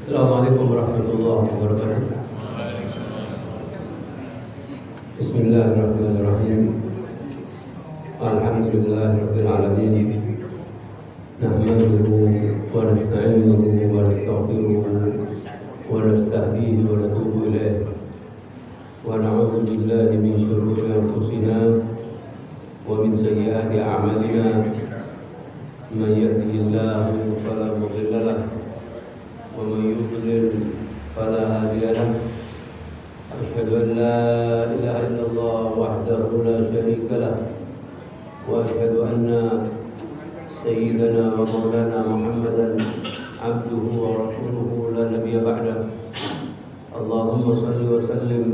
Assalamualaikum warahmatullahi wabarakatuh. Bismillahirrahmanirrahim. Alhamdulillahirabbil alamin. Nahmaduhu wa nasta'inuhu wa nastaghfiruhu wa nastahdihi wa natubu ilaih. Wa na'udzu billahi min shururi anfusina wa min sayyiati a'malina. Man yahdihillahu fala mudilla lahu ومن يضلل فلا هادي له أشهد أن لا إله إلا الله وحده لا شريك له وأشهد أن سيدنا ومولانا محمدا عبده ورسوله لا نبي بعده اللهم صل وسلم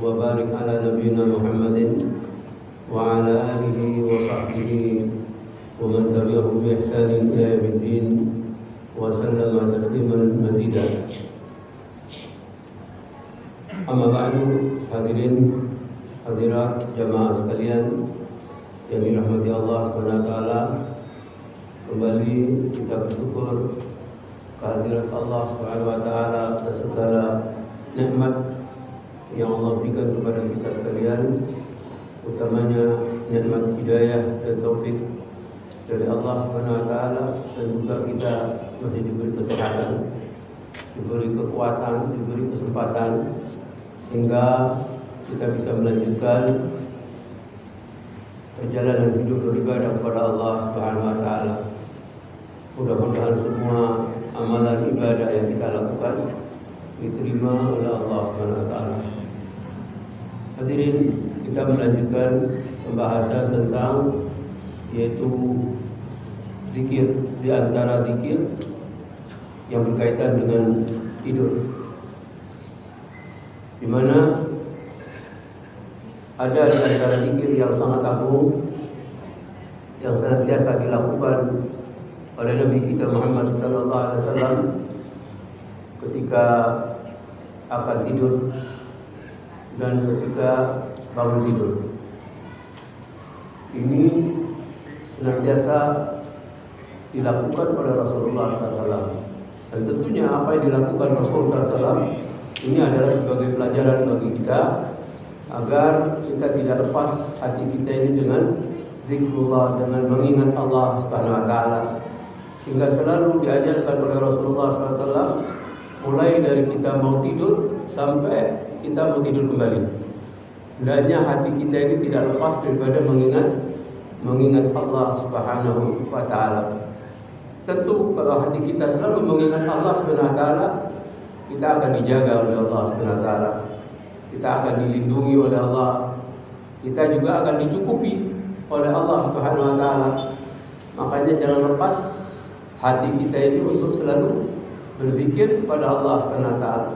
وبارك على نبينا محمد وعلى آله وصحبه ومن تبعهم بإحسان إلى يوم الدين wasallam tasliman mazidan. Amma ba'du, hadirin hadirat jamaah sekalian yang dirahmati Allah Subhanahu wa taala, kembali kita bersyukur kehadirat Allah Subhanahu wa taala atas segala nikmat yang Allah berikan kepada kita sekalian, utamanya nikmat hidayah dan taufik dari Allah Subhanahu wa taala, dan juga kita masih diberi kesehatan, diberi kekuatan, diberi kesempatan sehingga kita bisa melanjutkan perjalanan hidup beribadah kepada Allah Subhanahu wa taala. Mudah-mudahan semua amalan ibadah yang kita lakukan diterima oleh Allah Subhanahu wa taala. Hadirin, kita melanjutkan pembahasan tentang yaitu zikir, di antara zikir yang berkaitan dengan tidur, di mana ada di antara zikir yang sangat agung yang senantiasa dilakukan oleh Nabi kita Muhammad sallallahu alaihi wasallam ketika akan tidur dan ketika bangun tidur. Ini senantiasa dilakukan oleh Rasulullah SAW. Dan tentunya apa yang dilakukan Rasulullah SAW ini adalah sebagai pelajaran bagi kita agar kita tidak lepas hati kita ini dengan zikrullah, dengan mengingat Allah Subhanahu wa taala, sehingga selalu diajarkan oleh Rasulullah SAW mulai dari kita mau tidur sampai kita mau tidur kembali. Hendaknya hati kita ini tidak lepas daripada mengingat Allah Subhanahu wa taala. Tentu kalau hati kita selalu mengingat Allah Subhanahu wa taala, kita akan dijaga oleh Allah Subhanahu wa taala. Kita akan dilindungi oleh Allah. Kita juga akan dicukupi oleh Allah Subhanahu wa taala. Makanya jangan lepas hati kita ini untuk selalu berzikir kepada Allah Subhanahu wa taala.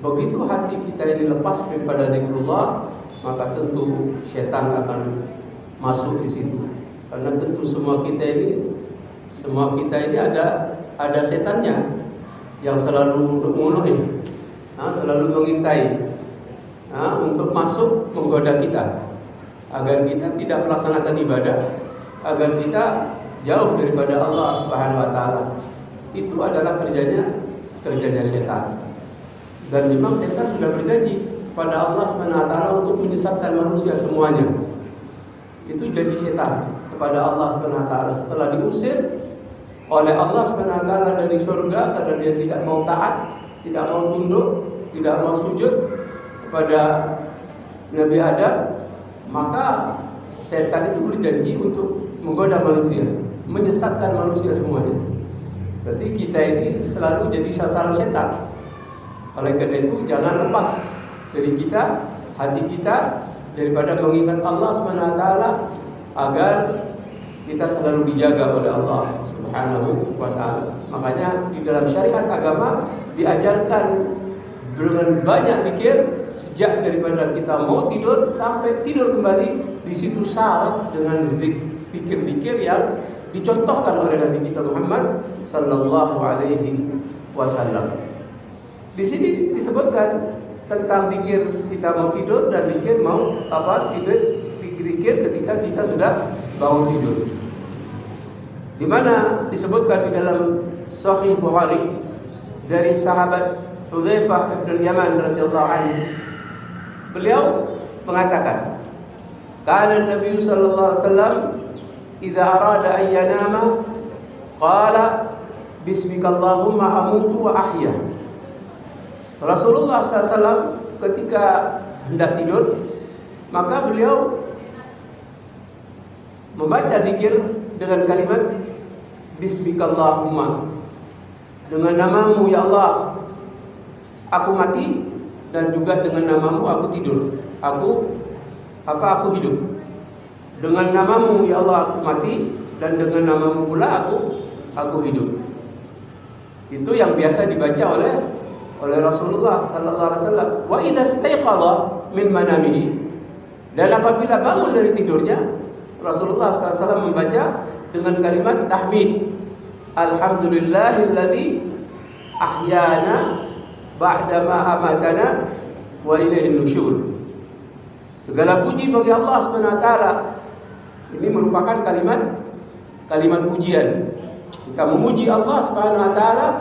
Begitu hati kita ini lepas daripada zikrullah, maka tentu syaitan akan masuk di situ. Karena tentu semua kita ini ada setannya yang selalu memenuhi, selalu mengintai untuk masuk menggoda kita agar kita tidak melaksanakan ibadah, agar kita jauh daripada Allah Subhanahu wa taala. Itu adalah kerjanya setan. Dan memang setan sudah berjanji pada Allah Subhanahu wa taala untuk menyesatkan manusia semuanya. Itu janji setan kepada Allah Subhanahu wa taala setelah diusir oleh Allah Subhanahu wa taala dari surga karena dia tidak mau taat, tidak mau tunduk, tidak mau sujud kepada Nabi Adam. Maka setan itu berjanji untuk menggoda manusia, menyesatkan manusia semuanya. Berarti kita ini selalu jadi sasaran setan. Oleh karena itu jangan lepas dari kita, hati kita, daripada mengingat Allah Subhanahu wa taala agar kita selalu dijaga oleh Allah Subhanahu wa taala. Makanya di dalam syariat agama diajarkan dengan banyak zikir sejak daripada kita mau tidur sampai tidur kembali. Di situ syarat dengan zikir-zikir yang dicontohkan oleh Nabi kita Muhammad sallallahu alaihi wasallam. Di sini disebutkan tentang zikir kita mau tidur dan zikir mau zikir ketika kita sudah bangun tidur. Di mana disebutkan di dalam Sahih Bukhari dari sahabat Hudzaifah bin Yaman radhiyallahu anhu. Beliau mengatakan, kana Nabi sallallahu alaihi wasallam idza arada an yanama qala bismikallahumma amutu wa ahya. Rasulullah SAW ketika hendak tidur, maka beliau membaca zikir dengan kalimat bismikallahumma, dengan namamu ya Allah aku mati, dan juga dengan namamu aku tidur, aku hidup. Dengan namamu ya Allah aku mati, dan dengan namamu pula aku hidup. Itu yang biasa dibaca oleh Rasulullah sallallahu alaihi wasallam. Wa idza istayqadha min manamihi, dan apabila bangun dari tidurnya, Rasulullah sallallahu alaihi wasallam membaca dengan kalimat tahmid, alhamdulillahilladzi ahyana ba'dama amatana wa ilaihin nusyur. Segala puji bagi Allah Subhanahu wa taala. Ini merupakan kalimat pujian. Kita memuji Allah Subhanahu wa taala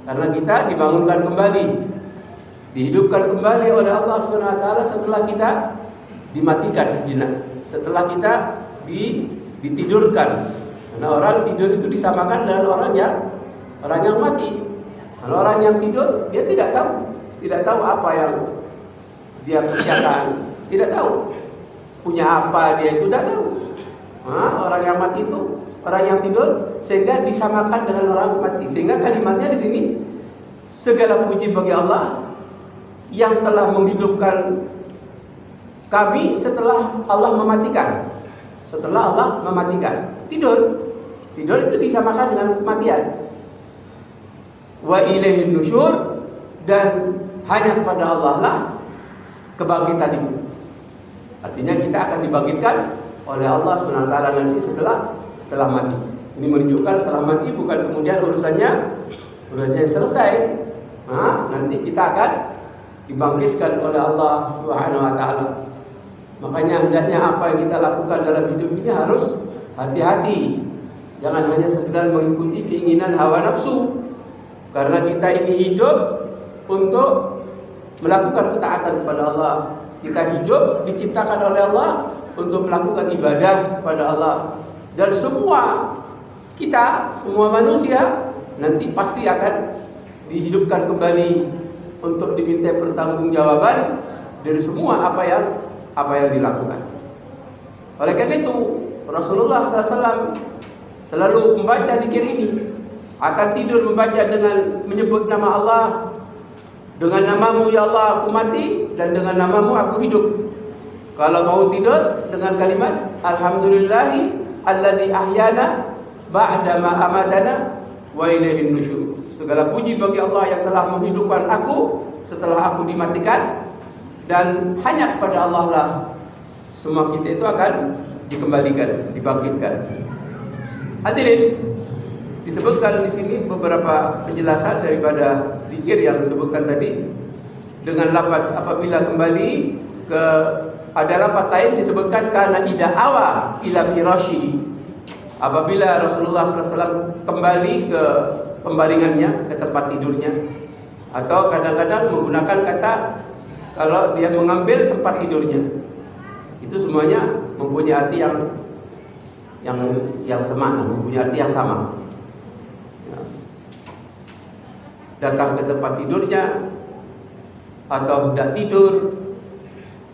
karena kita dibangunkan kembali, dihidupkan kembali oleh Allah Subhanahu wa taala setelah kita dimatikan sejenak, setelah kita ditidurkan. Karena orang tidur itu disamakan dengan orang yang mati. Kalau orang yang tidur, dia tidak tahu apa yang dia kerjakan, tidak tahu punya apa dia itu tidak tahu. Orang yang mati itu orang yang tidur, sehingga disamakan dengan orang mati. Sehingga kalimatnya di sini, segala puji bagi Allah yang telah menghidupkan kami setelah Allah mematikan. Setelah Allah mematikan, tidur itu disamakan dengan kematian. Wa ilaihin nusyur, dan hanya kepada Allah lah kebangkitan itu. Artinya kita akan dibangkitkan oleh Allah Subhanahu wa taala nanti setelah mati. Ini menunjukkan setelah mati bukan kemudian urusannya selesai. Nanti kita akan dibangkitkan oleh Allah Subhanahu wa taala. Makanya hendaknya apa yang kita lakukan dalam hidup ini harus hati-hati. Jangan hanya sekedar mengikuti keinginan hawa nafsu. Karena kita ini hidup untuk melakukan ketaatan kepada Allah. Kita hidup diciptakan oleh Allah untuk melakukan ibadah kepada Allah. Dan semua manusia nanti pasti akan dihidupkan kembali untuk diminta pertanggungjawaban dari semua apa yang dilakukan. Oleh karena itu Rasulullah SAW selalu membaca zikir ini. Akan tidur membaca dengan menyebut nama Allah, dengan namamu ya Allah aku mati, dan dengan namamu aku hidup. Kalau mau tidur dengan kalimat alhamdulillahi alladzi ahyana ba'dama amatana wa ilaihin nusyur. Segala puji bagi Allah yang telah menghidupkan aku setelah aku dimatikan, dan hanya kepada Allah lah semua kita itu akan dikembalikan, dibangkitkan. Hadirin, disebutkan di sini beberapa penjelasan daripada zikir yang disebutkan tadi dengan lafaz apabila kembali ke, ada lafaz lain disebutkan kana ida awa ila firasyi, apabila Rasulullah SAW kembali ke pembaringannya, ke tempat tidurnya. Atau kadang-kadang menggunakan kata kalau dia mengambil tempat tidurnya. Itu semuanya mempunyai arti yang semakna, mempunyai arti yang sama. Datang ke tempat tidurnya atau hendak tidur,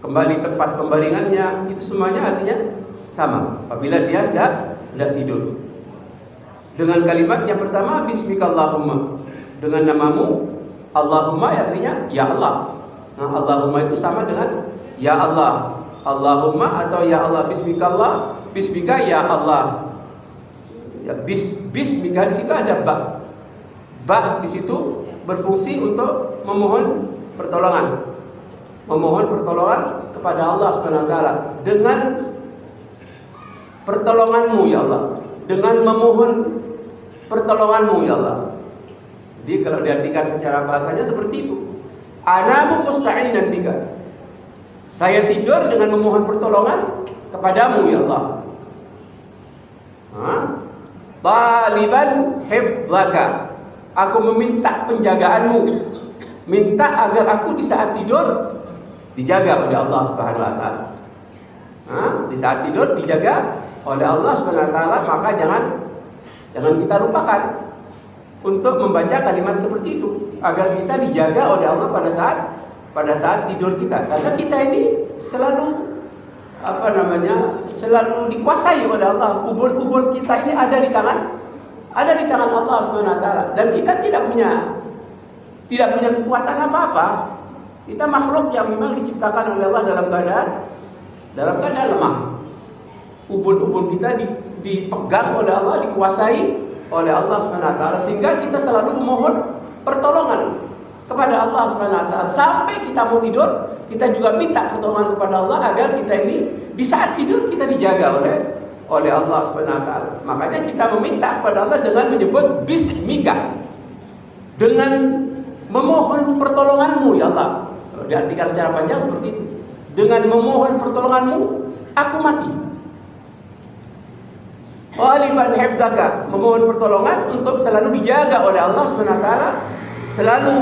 kembali tempat pembaringannya, itu semuanya artinya sama apabila dia hendak tidur. Dengan kalimat yang pertama bismikallahumma, dengan namamu Allahumma, artinya ya Allah. Allahumma itu sama dengan ya Allah. Allahumma atau ya Allah, bismikallah, bismika ya Allah. Ya, bismika di situ ada ba. Ba di situ berfungsi untuk memohon pertolongan. Memohon pertolongan kepada Allah Subhanahu wa taala dengan pertolonganmu ya Allah. Dengan memohon pertolonganmu ya Allah. Jadi kalau diartikan secara bahasanya seperti itu. Anamu musta'inan bika. Saya tidur dengan memohon pertolongan kepadamu ya Allah. Taliban hifdzaka. Aku meminta penjagaanmu. Minta agar aku di saat tidur dijaga oleh Allah Subhanahu wa taala. Di saat tidur dijaga oleh Allah Subhanahu wa taala, maka jangan kita lupakan untuk membaca kalimat seperti itu agar kita dijaga oleh Allah pada saat tidur kita. Karena kita ini selalu selalu dikuasai oleh Allah. Ubun-ubun kita ini ada di tangan Allah Subhanahu wa taala, dan kita tidak punya kekuatan apa-apa. Kita makhluk yang memang diciptakan oleh Allah dalam keadaan lemah. Ubun-ubun kita dipegang oleh Allah, dikuasai oleh Allah Subhanahu wa taala, sehingga kita selalu memohon pertolongan kepada Allah Subhanahu wa taala. Sampai kita mau tidur, kita juga minta pertolongan kepada Allah agar kita ini di saat tidur kita dijaga oleh Allah Subhanahu wa taala. Makanya kita meminta kepada Allah dengan menyebut bismika, dengan memohon pertolonganmu ya Allah. Kalau diartikan secara panjang seperti itu. Dengan memohon pertolonganmu, aku mati. Waliban hifdzaka, memohon pertolongan untuk selalu dijaga oleh Allah Subhanahu wa taala, selalu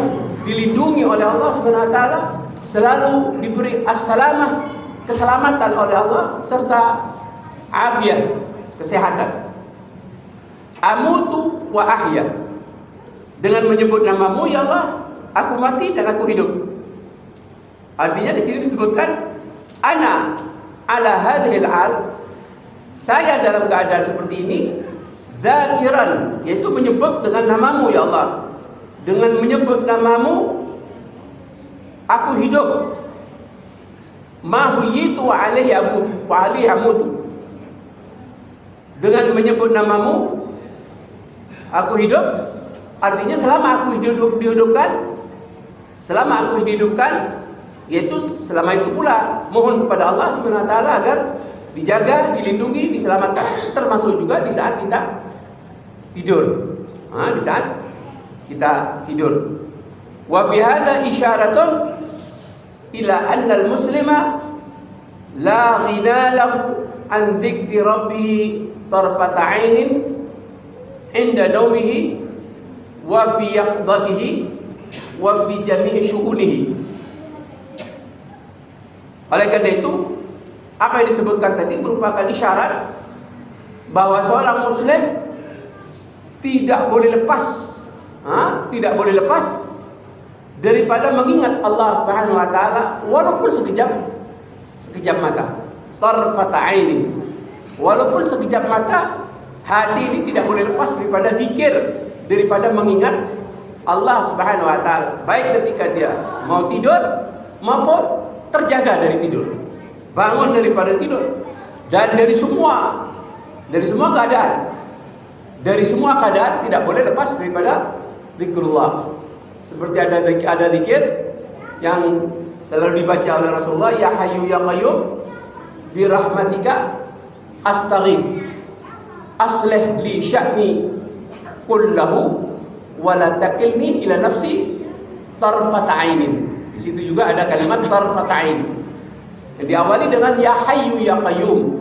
dilindungi oleh Allah Subhanahu wa taala, selalu diberi as-salamah, keselamatan oleh Allah, serta afiat, kesehatan. Amutu wa ahya, dengan menyebut namamu ya Allah, aku mati dan aku hidup. Artinya di sini disebutkan ana ala hadhil al, saya dalam keadaan seperti ini, zakiran, yaitu menyebut dengan namamu ya Allah. Dengan menyebut namamu aku hidup. Ma huyitu wa alaihi amutu. Dengan menyebut namamu aku hidup, artinya selama aku dihidupkan, yaitu selama itu pula mohon kepada Allah Subhanahu wa taala agar dijaga, dilindungi, diselamatkan, termasuk juga di saat kita tidur. Di saat kita tidur. Wa fi hadza isyaratun ila anna al-muslima la ghina lahu an dzikri rabbih tarfata 'ainin 'inda nawmihi wa fi yaqdatihi wa fi jami'i syu'unihi. Oleh karena itu, apa yang disebutkan tadi merupakan isyarat bahwa seorang muslim tidak boleh lepas daripada mengingat Allah Subhanahu wa taala walaupun sekejap mata. Tarfata aini. Walaupun sekejap mata, hati ini tidak boleh lepas daripada zikir, daripada mengingat Allah Subhanahu wa taala, baik ketika dia mau tidur maupun terjaga dari tidur, bangun daripada tidur, dan dari semua keadaan tidak boleh lepas daripada zikrullah. Seperti ada zikir yang selalu dibaca oleh Rasulullah, ya hayyu ya qayyum bi rahmatika astaghith aslih li sya'ni kullahu wa la takilni ila nafsi tarfata ainin. Di situ juga ada kalimat tarfata ain. Yang diawali dengan ya hayyu ya qayyum.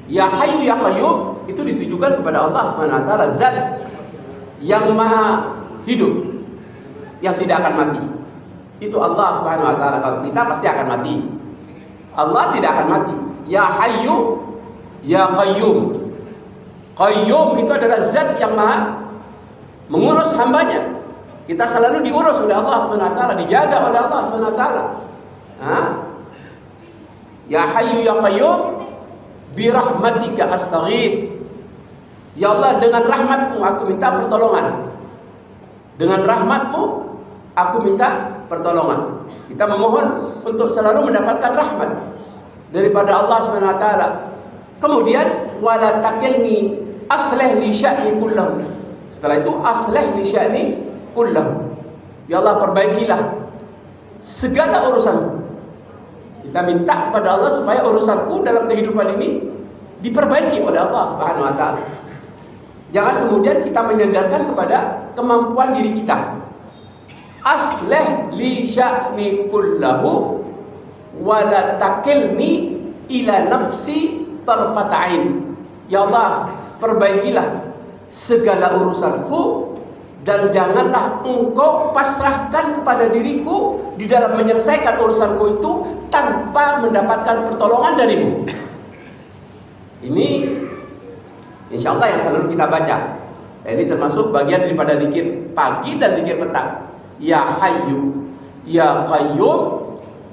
Ya hayyu ya qayyum itu ditujukan kepada Allah Subhanahu wa taala, zat yang maha hidup, yang tidak akan mati. Itu Allah Subhanahu wa taala. Kalau kita pasti akan mati, Allah tidak akan mati. Ya hayyu ya qayyum. Qayyum itu adalah zat yang maha mengurus hambanya. Kita selalu diurus oleh Allah Subhanahu wa taala, dijaga oleh Allah Subhanahu wa taala. Ya hayyu ya qayyum bi rahmatika astaghith. Ya Allah, dengan rahmatmu aku minta pertolongan. Dengan rahmatmu aku minta pertolongan. Kita memohon untuk selalu mendapatkan rahmat daripada Allah Subhanahu wa taala. Kemudian wala takilni aslih li sya'ni kullahu. Setelah itu aslih li sya'ni kullahu. Ya Allah, perbaikilah segala urusanku. Kita minta kepada Allah supaya urusanku dalam kehidupan ini diperbaiki oleh Allah Subhanahu wa taala. Jangan kemudian kita menyandarkan kepada kemampuan diri kita. Aslih li sya'ni kullahu wa la takilni ila nafsi tarfata'in. Ya Allah, perbaikilah segala urusanku Dan janganlah engkau pasrahkan kepada diriku di dalam menyelesaikan urusanku itu tanpa mendapatkan pertolongan darimu. Ini insya Allah yang selalu kita baca. Ini termasuk bagian daripada zikir pagi dan zikir petang. Ya Hayyu Ya Qayyum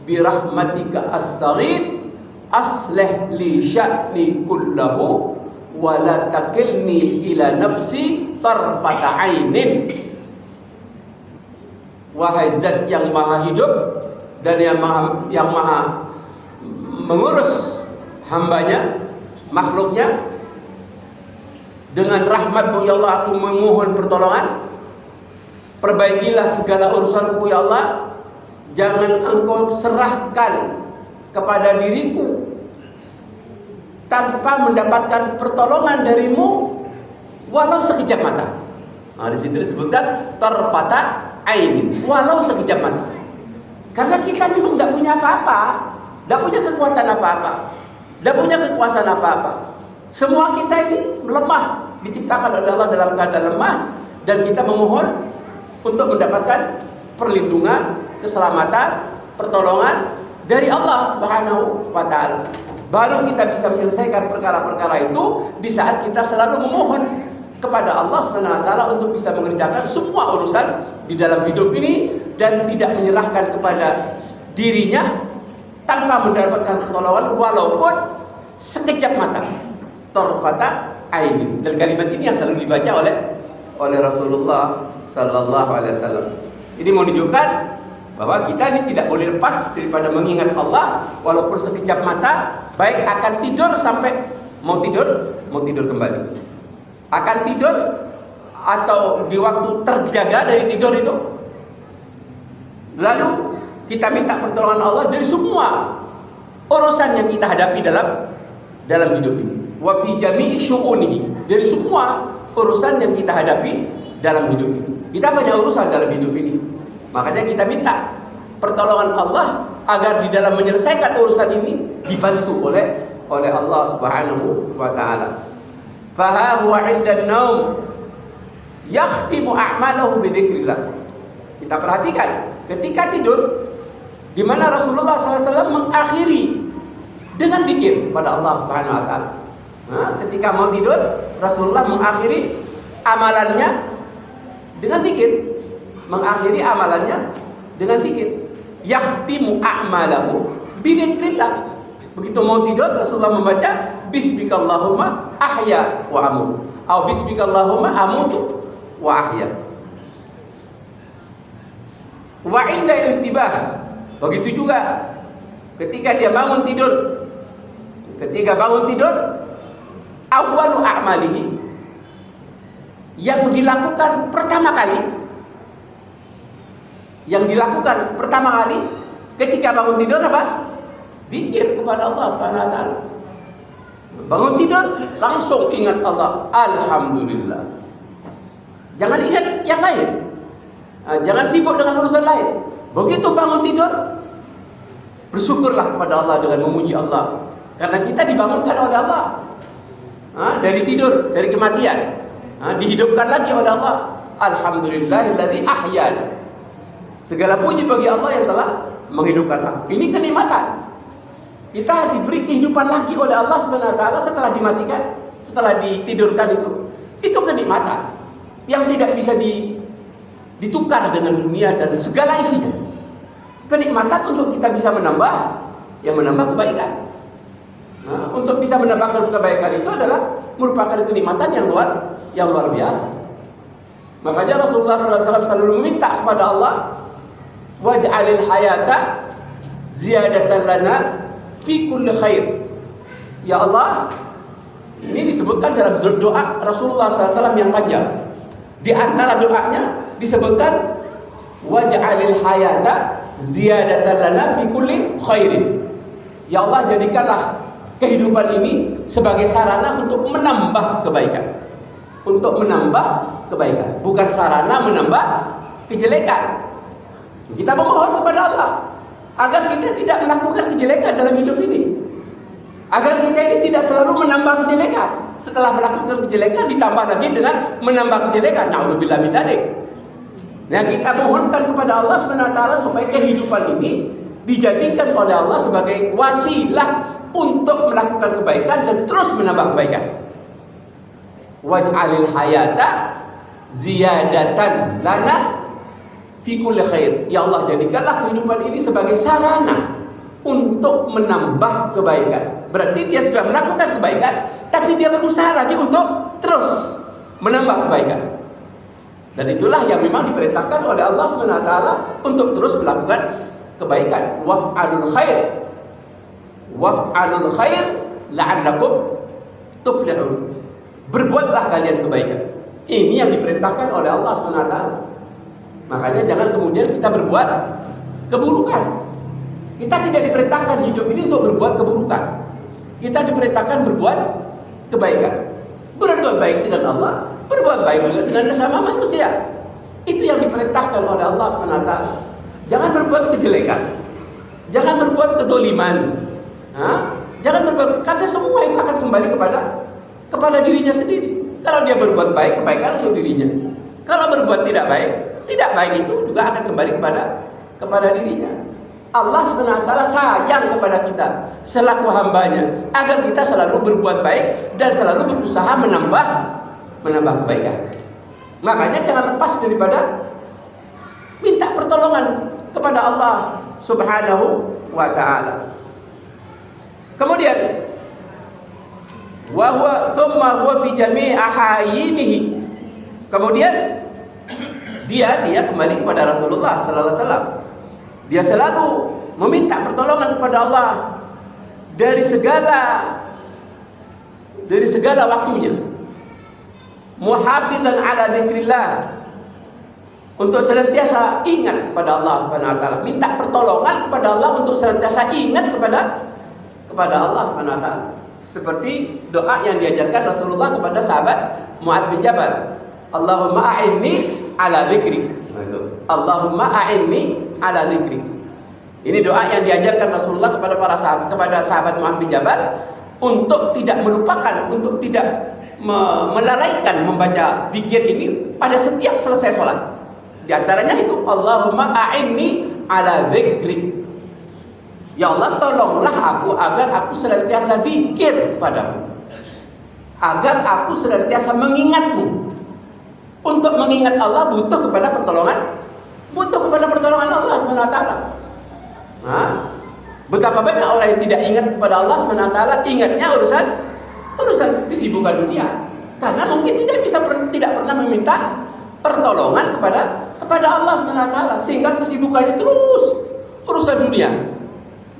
birahmatika astaghith aslih li sya'ni kullahu wa la takilni ila nafsi tarfata ainin. Wahai zat yang maha hidup dan yang maha mengurus hambanya, makhluknya, dengan rahmat-Mu ya Allah aku memohon pertolongan. Perbaikilah segala urusanku ya Allah. Jangan engkau serahkan kepada diriku tanpa mendapatkan pertolongan darimu walau sekejap mata. Nah, di situ disebutkan tarfata ain, walau sekejap mata. Karena kita memang tidak punya apa-apa, tidak punya kekuatan apa-apa, tidak punya kekuasaan apa-apa. Semua kita ini lemah, diciptakan oleh Allah dalam keadaan lemah, dan kita memohon untuk mendapatkan perlindungan, keselamatan, pertolongan dari Allah Subhanahu wa taala. Baru kita bisa menyelesaikan perkara-perkara itu di saat kita selalu memohon kepada Allah Subhanahu wa taala untuk bisa mengerjakan semua urusan di dalam hidup ini dan tidak menyerahkan kepada dirinya tanpa mendapatkan pertolongan walaupun sekejap mata. Tarfata aini. Dan kalimat ini yang selalu dibaca oleh Rasulullah sallallahu alaihi wasallam. Ini menunjukkan bahwa kita ini tidak boleh lepas daripada mengingat Allah walaupun sekejap mata, baik akan tidur sampai mau tidur kembali. Akan tidur atau di waktu terjaga dari tidur itu. Lalu kita minta pertolongan Allah dari semua urusan yang kita hadapi dalam hidup ini. Wa fi jami'i syu'unihi, dari semua urusan yang kita hadapi dalam hidup ini. Kita banyak urusan dalam hidup ini. Makanya kita minta pertolongan Allah agar di dalam menyelesaikan urusan ini dibantu oleh Allah Subhanahu wa taala. Fa huwa 'inda an-naum yakhtimu a'malahu bi dzikrillah. Kita perhatikan ketika tidur di mana Rasulullah SAW mengakhiri dengan zikir kepada Allah Subhanahu wa taala. Nah, ketika mau tidur Rasulullah mengakhiri amalannya dengan zikir. Mengakhiri amalannya dengan zikir. Yakhtimu a'malahu bi dzikrillah. Begitu mau tidur Rasulullah membaca bismikallahumma ahya wa amut atau bismikallahumma amutu wa ahya. Wa inda iltibah, begitu juga ketika dia bangun tidur. Ketika bangun tidur, awwalu a'malihi, yang dilakukan pertama kali ketika bangun tidur apa? Zikir kepada Allah Subhanahu wa taala. Bangun tidur langsung ingat Allah, alhamdulillah. Jangan ingat yang lain. Jangan sibuk dengan urusan lain. Begitu bangun tidur, bersyukurlah kepada Allah dengan memuji Allah. Karena kita dibangunkan oleh Allah. Dari tidur, dari kematian, dihidupkan lagi oleh Allah. Alhamdulillahilladzi ahyana. Segala puji bagi Allah yang telah menghidupkan aku. Ini kenikmatan. Kita diberi kehidupan lagi oleh Allah Subhanahu wa taala setelah dimatikan, setelah ditidurkan itu. Itu kenikmatan yang tidak bisa ditukar dengan dunia dan segala isinya. Kenikmatan untuk kita bisa menambah kebaikan. Nah, untuk bisa mendapatkan kebaikan itu adalah merupakan kenikmatan yang luar biasa. Makanya Rasulullah SAW selalu meminta kepada Allah, waj'alil hayata ziyadatan lana fi kulli khair. Ya Allah, ini disebutkan dalam doa Rasulullah SAW yang panjang. Di antara doanya disebutkan waj'alil hayata ziyadatan lana fi kulli khairin. Ya Allah, jadikanlah kehidupan ini sebagai sarana untuk menambah kebaikan. Untuk menambah kebaikan, bukan sarana menambah kejelekan. Kita memohon kepada Allah agar kita tidak melakukan kejelekan dalam hidup ini. Agar kita ini tidak selalu menambah kejelekan. Setelah melakukan kejelekan ditambah lagi dengan menambah kejelekan. Na'udzubillah min dzalik. Nah, kita mohonkan kepada Allah SWT supaya kehidupan ini dijadikan oleh Allah sebagai wasilah untuk melakukan kebaikan dan terus menambah kebaikan. Waj'alil hayata ziyadatan lana fi kulli khair. Ya Allah, jadikanlah kehidupan ini sebagai sarana untuk menambah kebaikan. Berarti dia sudah melakukan kebaikan, tapi dia berusaha lagi untuk terus menambah kebaikan. Dan itulah yang memang diperintahkan oleh Allah SWT untuk terus melakukan kebaikan. Waf'alul khair la'allakum tuflihun. Berbuatlah kalian kebaikan. Ini yang diperintahkan oleh Allah SWT. Makanya jangan kemudian kita berbuat keburukan. Kita tidak diperintahkan hidup ini untuk berbuat keburukan. Kita diperintahkan berbuat kebaikan. Berbuat baik dengan Allah, berbuat baik juga dengan sesama manusia. Itu yang diperintahkan oleh Allah SWT. Jangan berbuat kejelekan, jangan berbuat kedoliman, jangan berbuat, karena semua itu akan kembali kepada dirinya sendiri. Kalau dia berbuat baik, kebaikan untuk dirinya. Kalau berbuat tidak baik itu juga akan kembali kepada dirinya. Allah SWT sayang kepada kita selaku hambanya, agar kita selalu berbuat baik dan selalu berusaha menambah kebaikan. Makanya jangan lepas daripada minta pertolongan kepada Allah Subhanahu wa ta'ala. Kemudian thumma huwa fi jami'i ahayinihi. Kemudian dia kembali kepada Rasulullah sallallahu alaihi wasallam. Dia selalu meminta pertolongan kepada Allah dari segala waktunya. Muhafizan ala dzikrillah, untuk senantiasa ingat kepada Allah Subhanahu wa taala, minta pertolongan kepada Allah untuk senantiasa ingat kepada Allah Subhanahu wa taala. Seperti doa yang diajarkan Rasulullah kepada sahabat Mu'adz bin Jabal, Allahumma a'inni ala dzikri. Allahumma a'inni ala dzikri. Ini doa yang diajarkan Rasulullah kepada sahabat Mu'adz bin Jabal untuk tidak melupakan, untuk tidak melalaikan membaca zikir ini pada setiap selesai sholat. Di antaranya itu Allahumma a'inni ala dzikri. Ya Allah, tolonglah aku agar aku senantiasa zikir padamu, agar aku senantiasa mengingatmu. Untuk mengingat Allah butuh kepada pertolongan Allah Subhanahu wa taala. Betapa banyak orang yang tidak ingat kepada Allah Subhanahu wa taala, ingatnya urusan kesibukan dunia. Karena mungkin tidak pernah meminta pertolongan kepada Allah Subhanahu wa taala, sehingga kesibukannya terus urusan dunia.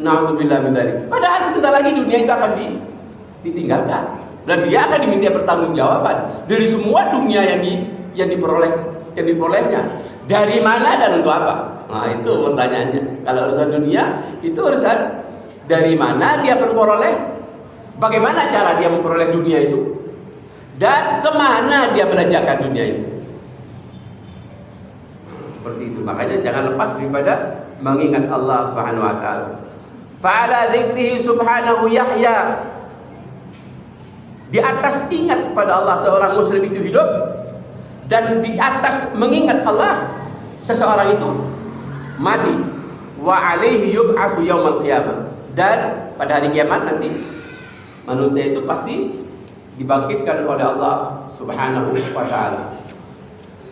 Na'udzubillah min dzalik. Padahal sebentar lagi dunia itu akan ditinggalkan dan dia akan diminta pertanggungjawaban dari semua dunia yang diperolehnya. Dari mana dan untuk apa? Nah, itu pertanyaannya. Kalau urusan dunia itu urusan dari mana dia memperoleh, bagaimana cara dia memperoleh dunia itu, dan kemana dia belanjakan dunia itu. Seperti itu. Makanya jangan lepas daripada mengingat Allah Subhanahu wa taala. Fa'ala dzikrihi subhanahu yahya. Di atas ingat pada Allah seorang muslim itu hidup, dan di atas mengingat Allah seseorang itu mati. Wa alaihi yub'atsu yaumal qiyamah. Dan pada hari kiamat nanti manusia itu pasti dibangkitkan oleh Allah Subhanahu wa taala.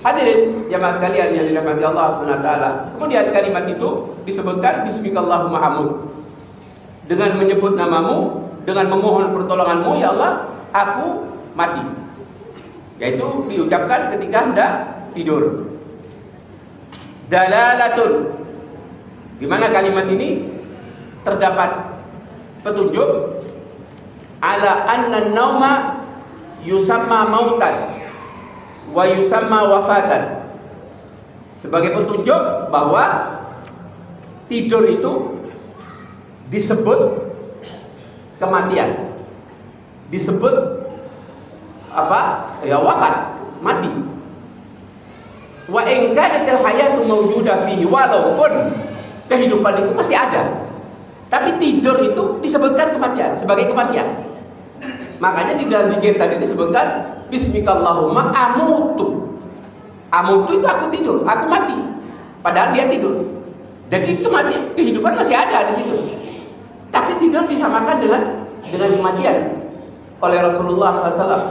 Hadirin jamaah sekalian yang dirahmati Allah Subhanahu wa taala. Kemudian kalimat itu disebutkan bismikallahumma amud. Dengan menyebut namamu, dengan memohon pertolonganmu ya Allah, aku mati. Yaitu diucapkan ketika hendak tidur. Dalalatun. Di mana kalimat ini terdapat petunjuk ala anna nauma yusamma mautan wa yusamma wafatan. Sebagai petunjuk bahwa tidur itu disebut kematian, disebut apa? Ya, wafat, mati. Wa in kanatil hayatu mawjuda fihi, walaupun kehidupan itu masih ada, tapi tidur itu disebutkan kematian, sebagai kematian. Makanya di dalam zikir tadi disebutkan bismikallahumma amutu. Amutu itu aku tidur, aku mati. Padahal dia tidur. Jadi kehidupan masih ada di situ. Tapi tidur disamakan dengan kematian oleh Rasulullah SAW.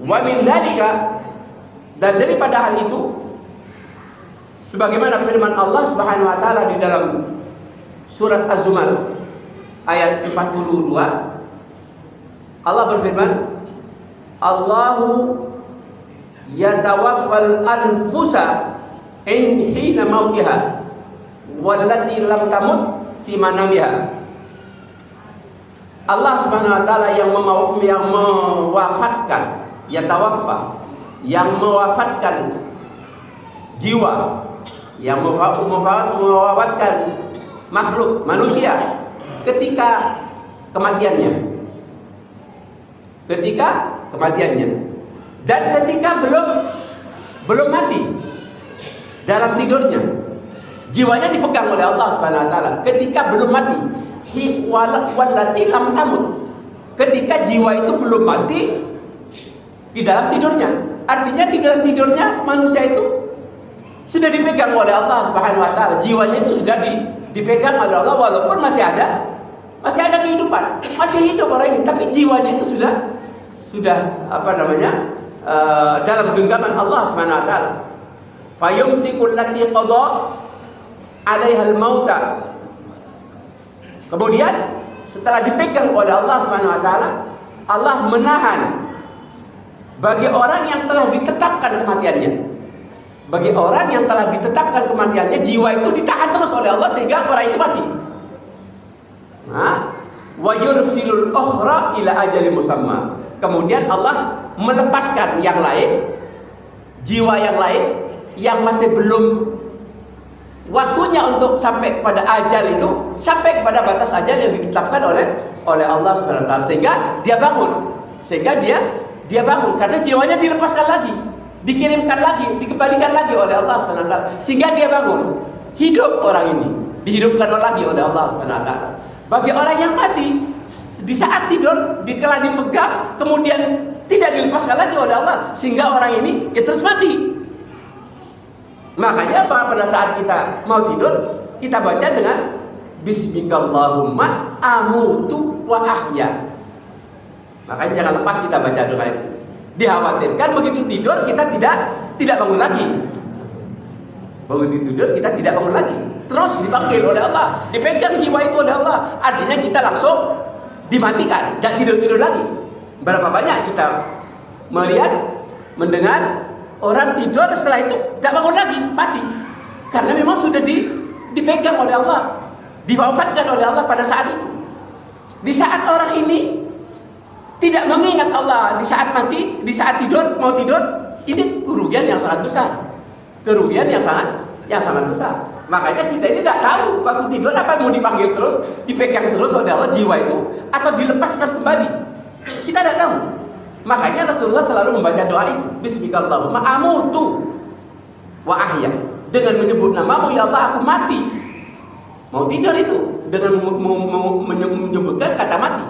Wa min dzalika, dan daripada hal itu, sebagaimana firman Allah Subhanahu wa taala di dalam surat Az-Zumar ayat 42, Allah berfirman, Allahu yatawaffal anfusa hina mautiha wallati lam tamut fi manamiha. Allah Subhanahu wa taala yang mewafatkan, yatawaffa, yang mewafatkan jiwa, yang mewafatkan makhluk manusia ketika kematiannya. Dan ketika belum mati dalam tidurnya, jiwanya dipegang oleh Allah Subhanahu wa taala ketika belum mati. Wallati lam tamut, ketika jiwa itu belum mati di dalam tidurnya. Artinya di dalam tidurnya manusia itu sudah dipegang oleh Allah Subhanahu wa taala. Jiwanya itu sudah dipegang oleh Allah, walaupun masih ada kehidupan, masih hidup orang ini, tapi jiwanya itu sudah dalam genggaman Allah Subhanahu wa taala. Fayumsikul lati qada 'alaiha al-mauta. Kemudian setelah dipegang oleh Allah Subhanahu wa taala, Allah menahan bagi orang yang telah ditetapkan kematiannya. Bagi orang yang telah ditetapkan kematiannya, jiwa itu ditahan terus oleh Allah sehingga orang itu mati. Wa yursilul ukhra ila ajali musamma. Kemudian Allah melepaskan yang lain, jiwa yang lain yang masih belum waktunya untuk sampai kepada ajal itu, sampai kepada batas ajal yang ditetapkan oleh Allah Subhanahu wa taala, sehingga dia bangun. Karena jiwanya dilepaskan lagi, dikirimkan lagi, dikembalikan lagi oleh Allah Subhanahu wa taala, sehingga dia bangun. Hidup orang ini, dihidupkan lagi oleh Allah Subhanahu wa taala. Bagi orang yang mati di saat tidur, dikala dipegang, kemudian tidak dilepaskan lagi oleh Allah, sehingga orang ini ya terus mati. Makanya pada saat kita mau tidur, kita baca dengan Bismikallahumma amutu wa ahya. Makanya jangan lepas kita baca doa itu. Dikhawatirkan begitu tidur kita tidak bangun lagi. Begitu tidur kita tidak bangun lagi. Terus dipanggil oleh Allah, dipegang jiwa itu oleh Allah. Artinya kita langsung dimatikan, tidak tidur lagi. Berapa banyak kita melihat, mendengar orang tidur, setelah itu tidak bangun lagi, mati. Karena memang sudah dipegang oleh Allah, diwafatkan oleh Allah pada saat itu. Di saat orang ini tidak mengingat Allah, di saat mati, di saat mau tidur, ini kerugian yang sangat besar. Kerugian yang sangat besar. Makanya kita ini tidak tahu waktu tidur apa mau dipanggil terus, dipegang terus oleh Allah jiwa itu, atau dilepaskan kembali. Kita tidak tahu. Makanya Rasulullah selalu membaca doa itu, Bismikallahumma amutu wa ahya. Dengan menyebut namamu ya Allah aku mati. Mau tidur itu dengan menyebutkan kata mati.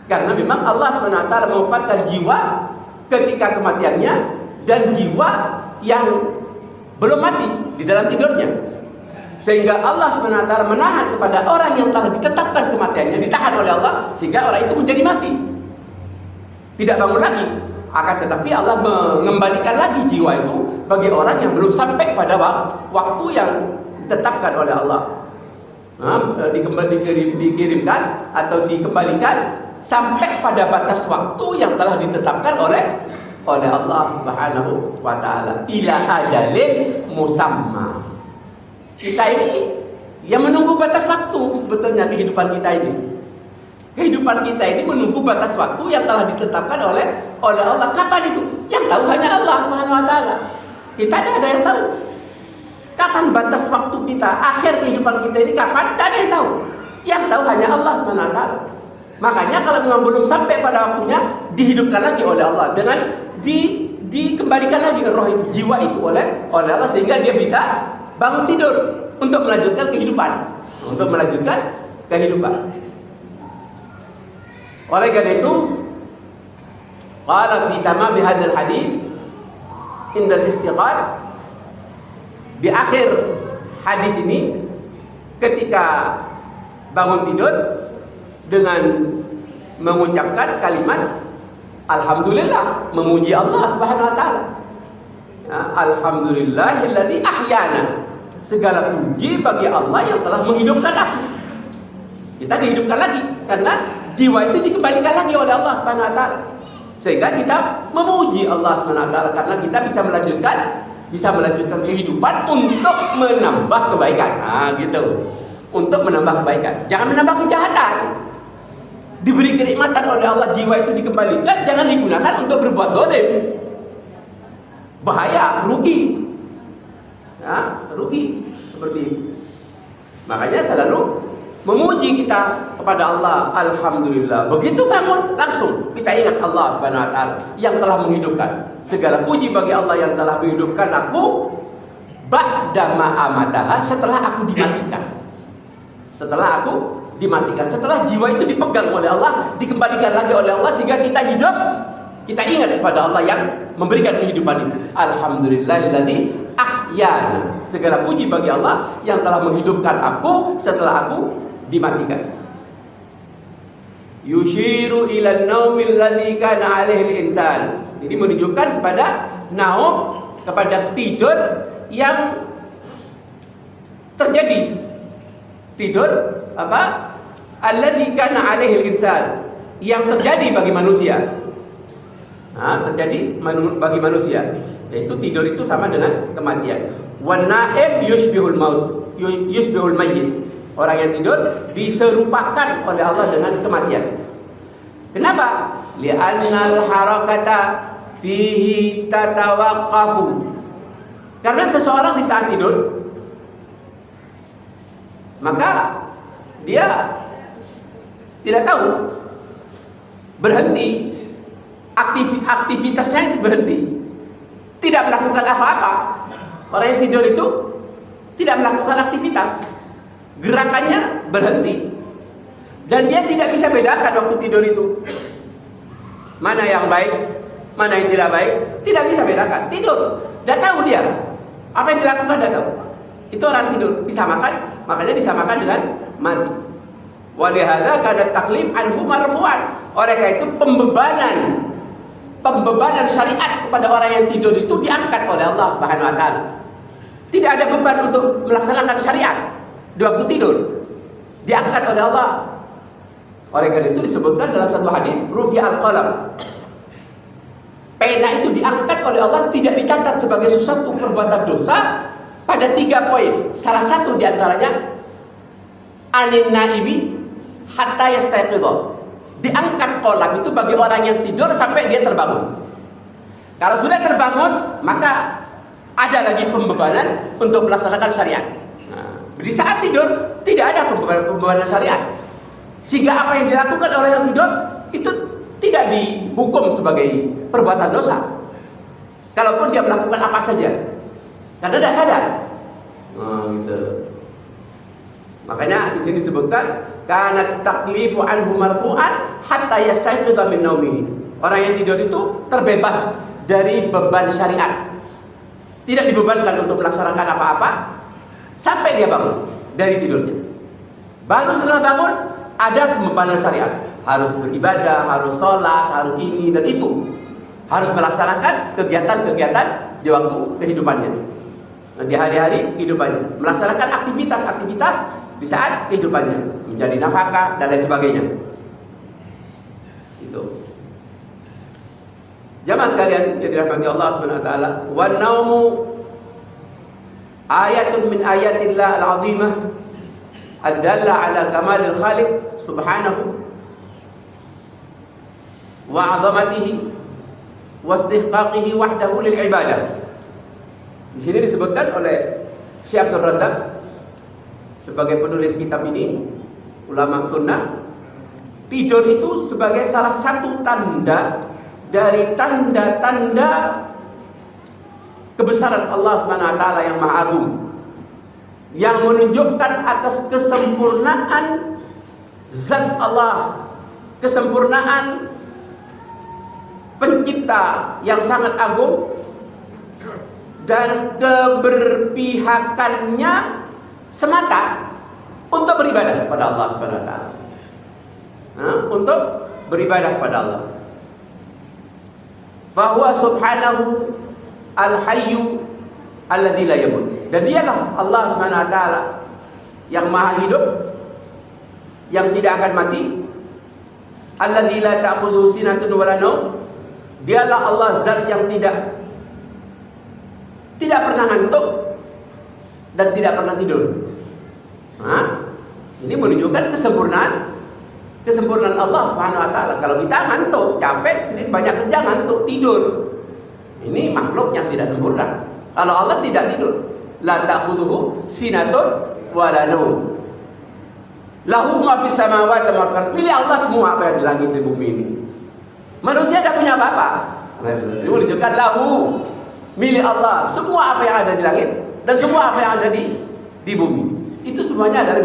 Karena memang Allah SWT mewafatkan jiwa ketika kematiannya dan jiwa yang belum mati di dalam tidurnya. Sehingga Allah SWT menahan kepada orang yang telah ditetapkan kematiannya, ditahan oleh Allah, sehingga orang itu menjadi mati, tidak bangun lagi. Akan tetapi Allah mengembalikan lagi jiwa itu bagi orang yang belum sampai pada waktu yang ditetapkan oleh Allah. Dikirimkan atau dikembalikan sampai pada batas waktu yang telah ditetapkan oleh Allah Subhanahu wa taala, ila ajalin musamma. Kita ini yang menunggu batas waktu, sebetulnya kehidupan kita ini. Kehidupan kita ini menunggu batas waktu yang telah ditetapkan oleh Allah. Kapan itu? Yang tahu hanya Allah Subhanahu wa taala. Kita tidak ada yang tahu. Kapan batas waktu kita, akhir kehidupan kita ini kapan? Tidak ada yang tahu. Yang tahu hanya Allah Subhanahu wa taala. Makanya kalau memang belum sampai pada waktunya, dihidupkan lagi oleh Allah dengan dikembalikan lagi roh itu, jiwa itu oleh Allah, sehingga dia bisa bangun tidur untuk melanjutkan kehidupan. Oleh karena itu, qala fi tamam hadzal hadis, indal istiqar. Di akhir hadis ini, ketika bangun tidur dengan mengucapkan kalimat alhamdulillah, memuji Allah Subhanahu wa taala. Alhamdulillahilladzi ahyana. Segala puji bagi Allah yang telah menghidupkan aku. Kita dihidupkan lagi karena jiwa itu dikembalikan lagi oleh Allah Subhanahu wa taala. Sehingga kita memuji Allah Subhanahu wa taala karena kita bisa melanjutkan kehidupan untuk menambah kebaikan. Gitu. Untuk menambah kebaikan. Jangan menambah kejahatan. Diberi kenikmatan oleh Allah, jiwa itu dikembalikan, jangan digunakan untuk berbuat zalim. Bahaya, rugi. Rugi seperti itu. Makanya selalu memuji kita kepada Allah. Alhamdulillah. Begitu bangun, langsung kita ingat Allah Subhanahu wa taala yang telah menghidupkan. Segala puji bagi Allah yang telah menghidupkan aku ba'da ma amataha, setelah aku dimatikan. Setelah jiwa itu dipegang oleh Allah, dikembalikan lagi oleh Allah sehingga kita hidup, kita ingat kepada Allah yang memberikan kehidupan itu. Alhamdulillahilladzi ahyana. Segala puji bagi Allah yang telah menghidupkan aku setelah aku dimatikan. Yushiru ila naumil ladzi kana 'alaihi al-insan. Ini menunjukkan kepada naum, kepada tidur yang terjadi. Tidur apa? Alladzi kana 'alaihi al-insan, yang terjadi bagi manusia. Terjadi bagi manusia, yaitu tidur itu sama dengan kematian. Wan naim yushbihul maut, yushbihul mayyit. Orang yang tidur diserupakan oleh Allah dengan kematian. Kenapa? Li'annal harakata fihi tatawaqqafu. Karena seseorang di saat tidur, maka dia tidak tahu, berhenti, aktivitasnya itu berhenti, tidak melakukan apa-apa. Orang yang tidur itu tidak melakukan aktivitas, gerakannya berhenti, dan dia tidak bisa bedakan waktu tidur itu mana yang baik, mana yang tidak baik. Tidak bisa bedakan, tidur, tidak tahu dia apa yang dilakukan, tidak tahu. Itu orang tidur, disamakan, makanya disamakan dengan mati. Walihada kada taklif anhu marfu'an. Oleh karena itu pembebanan syariat kepada orang yang tidur itu diangkat oleh Allah Subhanahu wa taala. Tidak ada beban untuk melaksanakan syariat di waktu tidur. Diangkat oleh Allah. Oleh karena itu disebutkan dalam satu hadis, rufi'al qalam. Pena itu diangkat oleh Allah, tidak dicatat sebagai sesuatu perbuatan dosa pada 3 poin. Salah satu diantaranya anin naimi hatta yastayqidha. Diangkat kolam itu bagi orang yang tidur sampai dia terbangun. Kalau sudah terbangun, maka ada lagi pembebanan untuk melaksanakan syariat. Di saat tidur tidak ada pembebanan syariat, sehingga apa yang dilakukan oleh yang tidur itu tidak dihukum sebagai perbuatan dosa, kalaupun dia melakukan apa saja, karena tidak sadar. Gitu. Makanya di sini disebutkan kana taklifu anhu marfu'an hatta yastayqidha min naumihi. Orang yang tidur itu terbebas dari beban syariat. Tidak dibebankan untuk melaksanakan apa-apa sampai dia bangun dari tidurnya. Baru setelah bangun ada pembebanan syariat. Harus beribadah, harus sholat, harus ini dan itu. Harus melaksanakan kegiatan-kegiatan di waktu kehidupannya. Di hari-hari kehidupannya. Melaksanakan aktivitas-aktivitas di saat kehidupannya, mencari nafkah dan lain sebagainya. Itu. Jamaah sekalian yang dirahmati Allah Subhanahu wa taala, wan naumu ayatun min ayatillah al-azimah ad-dalla ala kamalil khaliq subhanahu wa 'azamatihi wa istihqaqihi wahdahu lil ibadah. Di sini disebutkan oleh Syekh Abdul Razak sebagai penulis kitab ini, ulama sunnah, tidur itu sebagai salah satu tanda dari tanda-tanda kebesaran Allah Subhanahu wa taala yang Maha Agung, yang menunjukkan atas kesempurnaan zat Allah, kesempurnaan pencipta yang sangat agung, dan keberpihakannya semata untuk beribadah pada Allah Subhanahu wa taala. Untuk beribadah pada Allah. Bahwa subhanahu al-hayyu alladzi la yamut. Dan dialah Allah Subhanahu wa taala yang maha hidup, yang tidak akan mati. Alladzi la ta'khudhu sinatun wa la naum. Dialah Allah zat yang tidak pernah ngantuk dan tidak pernah tidur. Ini menunjukkan kesempurnaan Allah Subhanahu wa taala. Kalau kita ngantuk, capek, sedikit banyak kerja, ngantuk, tidur. Ini makhluk yang tidak sempurna. Kalau Allah tidak tidur, la ta'khudhuhu sinatun wa la naum. Lahu ma fis samawati wa fil ardi. Milik Allah semua apa yang di langit di bumi ini. Manusia tidak punya apa-apa. Ini menunjukkan lahu, milik Allah semua apa yang ada di langit dan semua apa yang ada di bumi. Itu semuanya adalah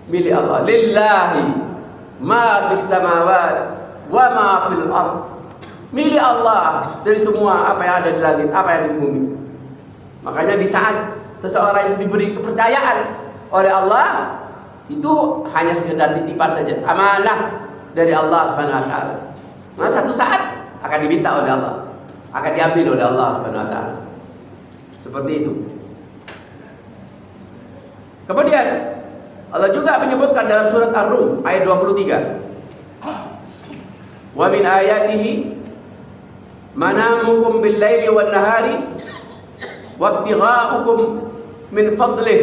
milik Allah. Lillahi ma fis samawati wa ma fil ard. Milik Allah dari semua apa yang ada di langit, apa yang ada di bumi. Makanya di saat seseorang itu diberi kepercayaan oleh Allah, itu hanya sekedar titipan saja, amanah dari Allah Subhanahu wa taala. Nah, satu saat akan diminta oleh Allah, akan diambil oleh Allah Subhanahu wa taala. Seperti itu. Kemudian Allah juga menyebutkan dalam surat Ar-Rum ayat 23. Wa min ayatihi manamukum bil-laili wan-nahari wabtigha'ukum min fadlih.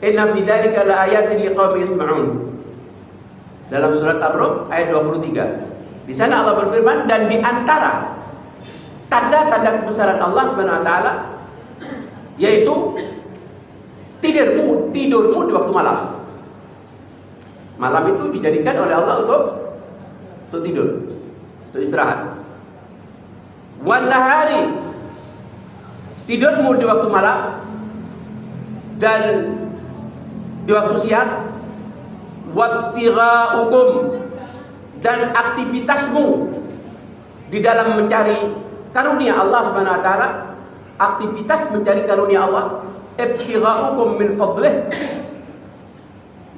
Inna fi dzalika laayatin liqaumin yasma'un. Dalam surat Ar-Rum ayat 23. Di sana Allah berfirman, dan di antara tanda-tanda kebesaran Allah Subhanahu wa taala yaitu tidurmu di waktu malam. Malam itu dijadikan oleh Allah untuk tidur, untuk istirahat. Wan nahari, tidurmu di waktu malam dan di waktu siang. Wabtigha'ukum, dan aktivitasmu di dalam mencari karunia Allah Subhanahu wa taala, aktivitas mencari karunia Allah, ibtigha'ukum min fadlih.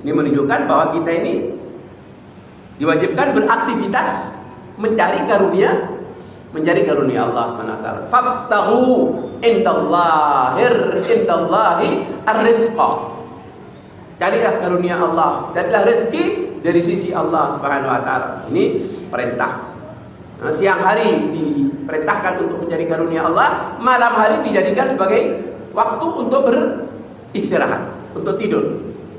Ini menunjukkan bahwa kita ini diwajibkan beraktivitas mencari karunia Allah Subhanahu wa taala. Fabtaghu indallahi ar-rizqa. Carilah karunia Allah, carilah rezeki dari sisi Allah Subhanahu wa taala. Ini perintah. Nah, siang hari diperintahkan untuk mencari karunia Allah, malam hari dijadikan sebagai waktu untuk beristirahat, untuk tidur.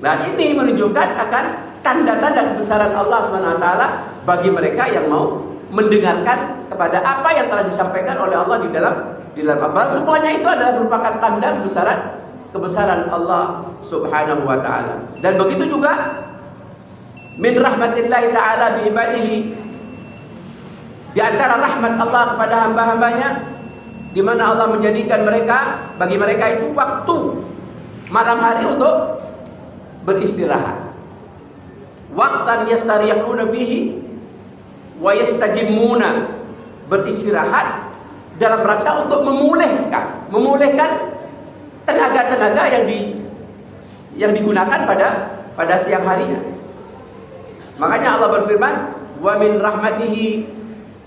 Nah, ini menunjukkan akan tanda-tanda kebesaran Allah Subhanahu wa taala bagi mereka yang mau mendengarkan kepada apa yang telah disampaikan oleh Allah di dalam Al-Qur'an. Semuanya itu adalah merupakan tanda kebesaran Allah Subhanahu wa taala. Dan begitu juga min rahmatillahi ta'ala bi ibadihi, di antara rahmat Allah kepada hamba-hambanya, di mana Allah menjadikan bagi mereka itu waktu malam hari untuk beristirahat. Waqtan yastarihuna fihi wa yastajimuna, beristirahat dalam rangka untuk memulihkan tenaga-tenaga yang digunakan pada siang harinya. Makanya Allah berfirman, wa min rahmatihi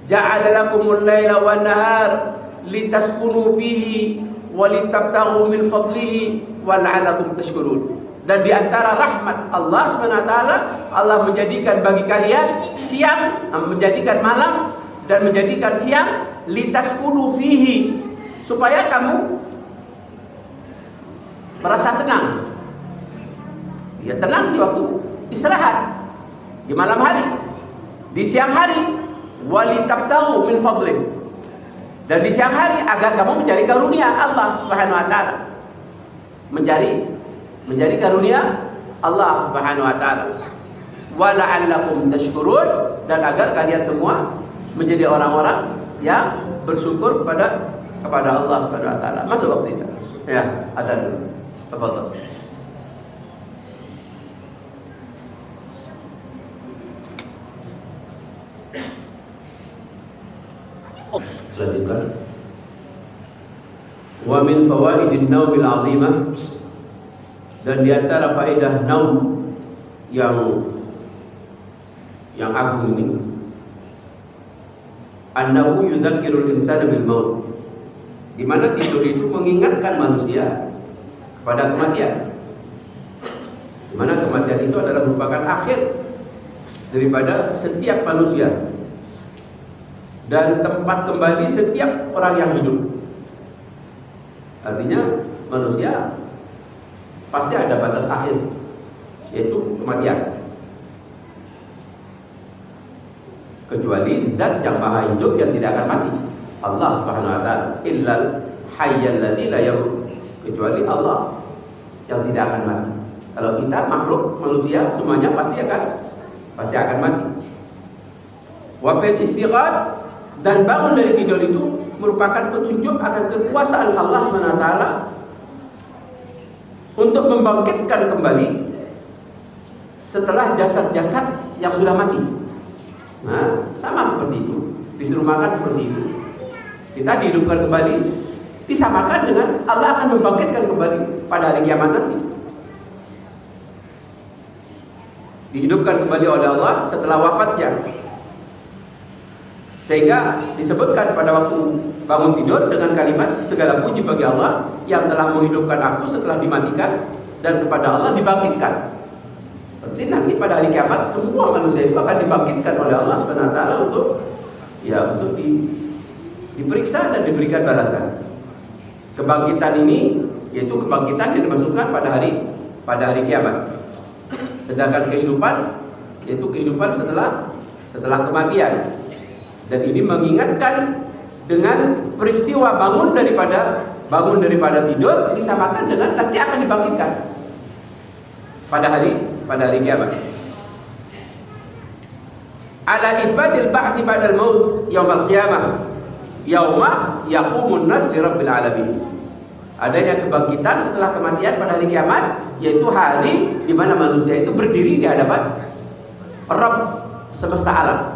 ja'ala lakumul laila wan nahar litaskunu fihi wa litabtaghu min fadlihi wa la'allakum tashkurun. Dan di antara rahmat Allah Subhanahu wa taala, Allah menjadikan bagi kalian siang, menjadikan malam dan menjadikan siang, litaskunu fihi, supaya kamu merasa tenang. Ya, tenang di waktu istirahat, di malam hari, di siang hari, walitabtahu min fadlih, dan di siang hari agar kamu mencari karunia Allah Subhanahu wa taala, mencari karunia Allah Subhanahu wa taala, wa la'allakum tashkurun, dan agar kalian semua menjadi orang-orang yang bersyukur kepada Allah Subhanahu wa taala. Masuk waktu Isya. Ya, adzan dulu. Tafadhol. Lanjutkan. Wa min fawaidin naumil 'azimah, dan di antara faedah naum yang agung ini, annahu yudzakirul insana bil maut, di mana tidur itu mengingatkan manusia kepada kematian. Di mana kematian itu adalah merupakan akhir daripada setiap manusia dan tempat kembali setiap orang yang hidup. Artinya manusia pasti ada batas akhir, yaitu kematian. Kecuali zat yang maha hidup yang tidak akan mati, Allah Subhanahu wa taala, illal hayyal ladzi la yamut, kecuali Allah yang tidak akan mati. Kalau kita makhluk manusia semuanya pasti akan mati. Wa fil istighath, dan bangun dari tidur itu merupakan petunjuk akan kekuasaan Allah SWT untuk membangkitkan kembali setelah jasad-jasad yang sudah mati. Nah, sama seperti itu, disuruh makan seperti itu. Kita dihidupkan kembali, disamakan dengan Allah akan membangkitkan kembali pada hari kiamat nanti. Dihidupkan kembali oleh Allah setelah wafatnya. Sehingga disebutkan pada waktu bangun tidur dengan kalimat, segala puji bagi Allah yang telah menghidupkan aku setelah dimatikan, dan kepada Allah dibangkitkan. Berarti nanti pada hari kiamat semua manusia itu akan dibangkitkan oleh Allah SWT untuk diperiksa dan diberikan balasan. Kebangkitan ini yaitu kebangkitan yang dimasukkan pada hari kiamat. Sedangkan kehidupan yaitu kehidupan setelah kematian. Dan ini mengingatkan dengan peristiwa bangun daripada tidur disamakan dengan nanti akan dibangkitkan pada hari kiamat. Ala itsbatil ba'tsi ba'dal maut yaumal qiyamah, yauma yaqumun nas li rabbil alamin. Adanya kebangkitan setelah kematian pada hari kiamat, yaitu hari di mana manusia itu berdiri di hadapan Rabb semesta alam.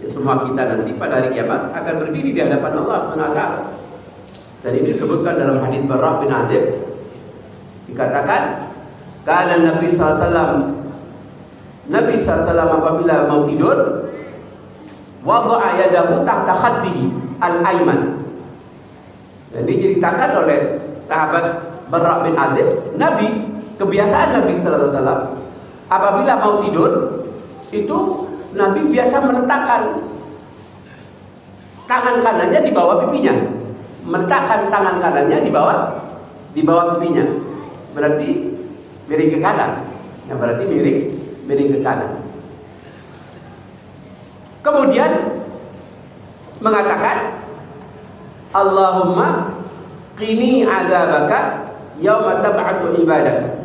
Semua kita nanti pada hari kiamat akan berdiri di hadapan Allah SWT. Dan ini disebutkan dalam hadits Barrah bin Azib, dikatakan kana Nabi SAW apabila mau tidur, wada'a yadahu tahta khaddihi al-ayman. Dan diceritakan oleh sahabat Barrah bin Azib, kebiasaan Nabi SAW apabila mau tidur itu Nabi biasa meletakkan tangan kanannya di bawah pipinya, meletakkan tangan kanannya di bawah pipinya. Berarti miring ke kanan. Berarti miring ke kanan. Kemudian mengatakan, Allahumma qini adzabaka yauma tab'atsu ibadak.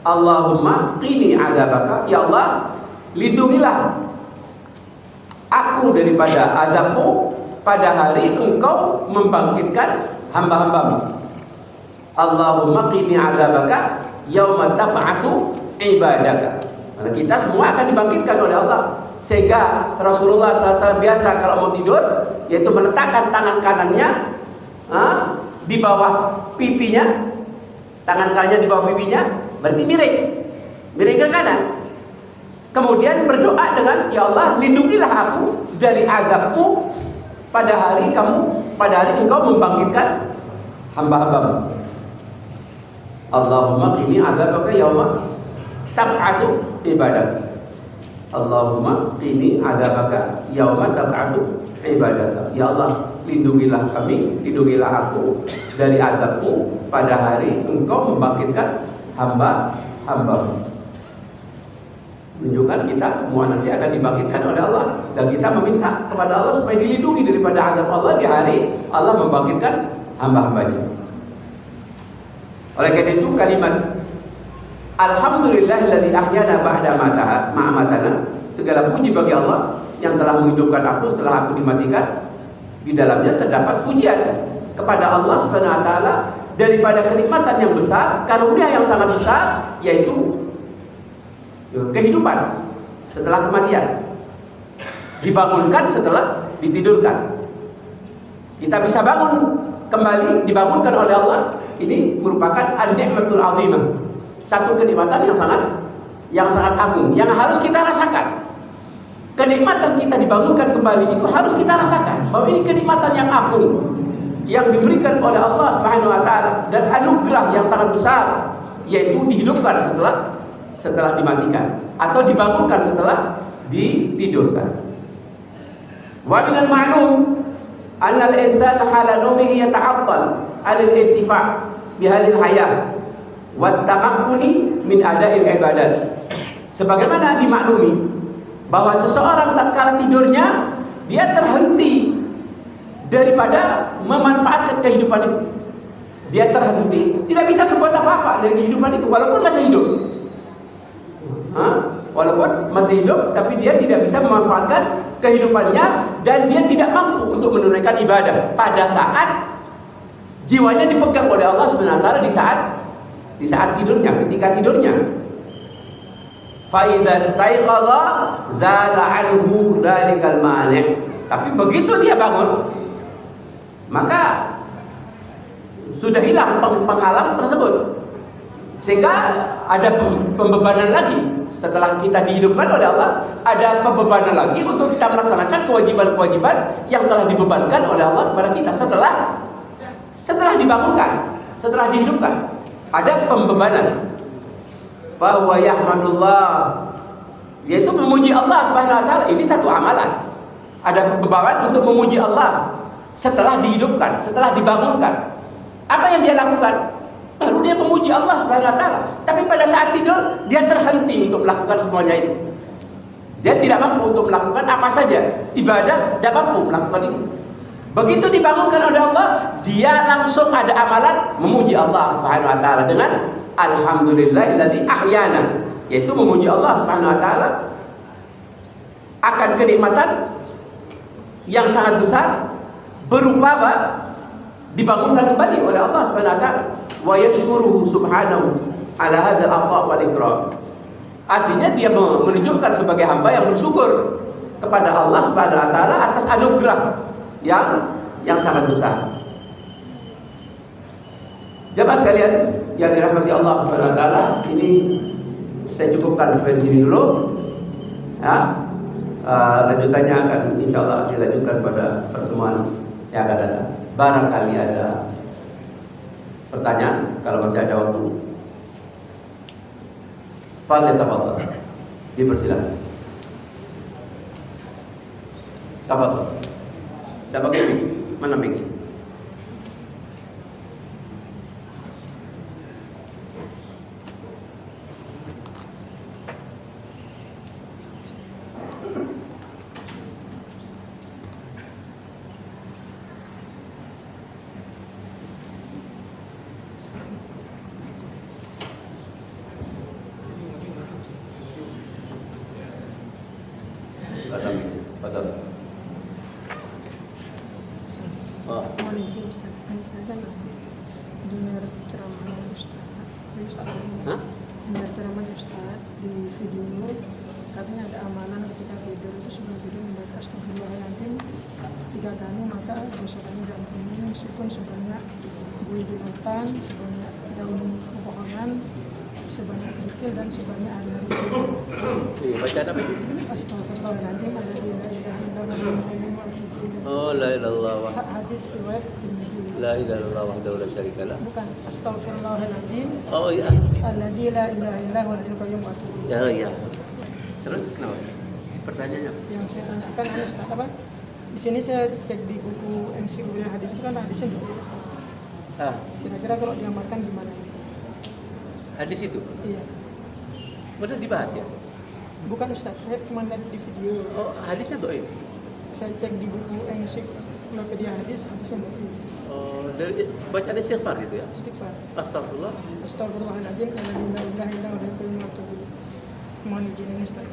Allahumma qini adzabaka, ya Allah, lindungilah aku daripada azabmu pada hari engkau membangkitkan hamba-hambamu. Allahumma qini adzabaka yauma tab'atsu ibadaka. Karena kita semua akan dibangkitkan oleh Allah. Sehingga Rasulullah SAW biasa kalau mau tidur yaitu meletakkan tangan kanannya di bawah pipinya, tangan kanannya di bawah pipinya, berarti miring ke kanan. Kemudian berdoa dengan, ya Allah, lindungilah aku dari azabmu pada hari engkau membangkitkan hamba-hambamu. Allahumma qini adzabaka yauma tab'atsu ibadak. Allahumma qini adzabaka yauma tab'atsu ibadak. Ya Allah, lindungilah kami, lindungilah aku dari azabmu pada hari engkau membangkitkan hamba-hambamu. Menunjukkan kita semua nanti akan dibangkitkan oleh Allah, dan kita meminta kepada Allah supaya dilindungi daripada azab Allah di hari Allah membangkitkan hamba-hambanya. Oleh karena itu kalimat Alhamdulillahilladzi ahyana ba'da ma'amatana, segala puji bagi Allah yang telah menghidupkan aku setelah aku dimatikan, di dalamnya terdapat pujian kepada Allah Subhanahu wa taala daripada kenikmatan yang besar, karunia yang sangat besar, yaitu kehidupan setelah kematian, dibangunkan setelah ditidurkan. Kita bisa bangun kembali dibangunkan oleh Allah, ini merupakan an-ni'matul 'azimah. Satu kenikmatan yang sangat agung yang harus kita rasakan. Kenikmatan kita dibangunkan kembali itu harus kita rasakan bahwa ini kenikmatan yang agung yang diberikan oleh Allah Subhanahu wa taala dan anugerah yang sangat besar, yaitu dihidupkan setelah dimatikan atau dibangunkan setelah ditidurkan. Wa minal ma'lum anna al-insana hala naumihi yata'attal 'ala al-intifa' bi hadhihi al-hayah wa tamakkuni min ada'il ibadat. Sebagaimana dimaklumi bahwa seseorang tatkala tidurnya dia terhenti daripada memanfaatkan kehidupan itu. Dia terhenti, tidak bisa berbuat apa-apa dari kehidupan itu walaupun masih hidup. Walaupun masih hidup, tapi dia tidak bisa memanfaatkan kehidupannya dan dia tidak mampu untuk menunaikan ibadah pada saat jiwanya dipegang oleh Allah Subhanahu wa taala di saat tidurnya, ketika tidurnya. Fa idza staiqadha zala anhu dzalikal mani'. Tapi begitu dia bangun, maka sudah hilang penghalang tersebut. Sehingga ada pembebanan lagi. Setelah kita dihidupkan oleh Allah, ada pembebanan lagi untuk kita melaksanakan kewajiban-kewajiban yang telah dibebankan oleh Allah kepada kita setelah dibangunkan, setelah dihidupkan. Ada pembebanan. Bahwa yahmadullah, yaitu memuji Allah Subhanahu wa taala. Ini satu amalan. Ada beban untuk memuji Allah setelah dihidupkan, setelah dibangunkan. Apa yang dia lakukan? Baru dia memuji Allah Subhanahu wa taala. Tapi pada saat tidur dia terhenti untuk melakukan semuanya itu. Dia tidak mampu untuk melakukan apa saja. Ibadah tidak mampu melakukan itu. Begitu dibangunkan oleh Allah, dia langsung ada amalan memuji Allah Subhanahu wa taala dengan alhamdulillahilladzi ahyana, yaitu memuji Allah Subhanahu wa taala akan kenikmatan yang sangat besar berupa apa? Dibangunkan kembali oleh Allah Subhanahu wa taala. Wa yashkuruhu subhanahu ala hadzal ata' wal ikram. Artinya dia menunjukkan sebagai hamba yang bersyukur kepada Allah Subhanahu wa taala atas anugerah yang sangat besar. Jemaah sekalian yang dirahmati Allah Subhanahu wa taala, ini saya cukupkan sampai di sini dulu. Ya. Lanjutannya akan insyaallah dilanjutkan pada pertemuan yang akan datang. Barangkali ada pertanyaan, kalau masih ada waktu. Falyatafadhal. Dipersilakan. Tafadhal. Dapat mic? Mana mic-nya? Dengar ceramah Ustaz di video, katanya ada amalan ketika tidur itu sebelum tidur membaca astagfirullahaladzim 3 kali, maka dosa-dosanya diampuni meskipun sebanyak buih di hutan, sebanyak daun pepohonan, sebanyak kerikil dan sebanyak hari-hari tidur. Baca apa itu? Astagfirullahaladzim la ilaha illallah. Oh, la ilaha illallah. Hadis riwayat Tirmidzi. La ilaha illallah wahdahu la syarikalah. Bukan, astagfirullahaladzim. Oh iya. Alladzi la ilaha illallah wal hayyul qayyum wa atubu ilaih. Ya iya. Terus kenapa? Pertanyaannya apa? Yang saya tanyakan Ustaz, apa? Di sini saya cek di buku ensiklopedia hadis itu kan hadisnya ditulis. Kira-kira kalau diamalkan gimana? Hadis itu? Iya. Benar dibahas ya? Bukan Ustaz, saya cuma lihat di video. Oh, hadisnya dhaif. Saya cek di buku ensiklopedia hadisnya dhaif. Oh, dari bacaan istighfar gitu ya? Istighfar. Astagfirullah. Astagfirullahaladzim, alladzi la ilaha illallah wal hayyul qayyum wa atubu ilaih. Mohon izin Ustaz.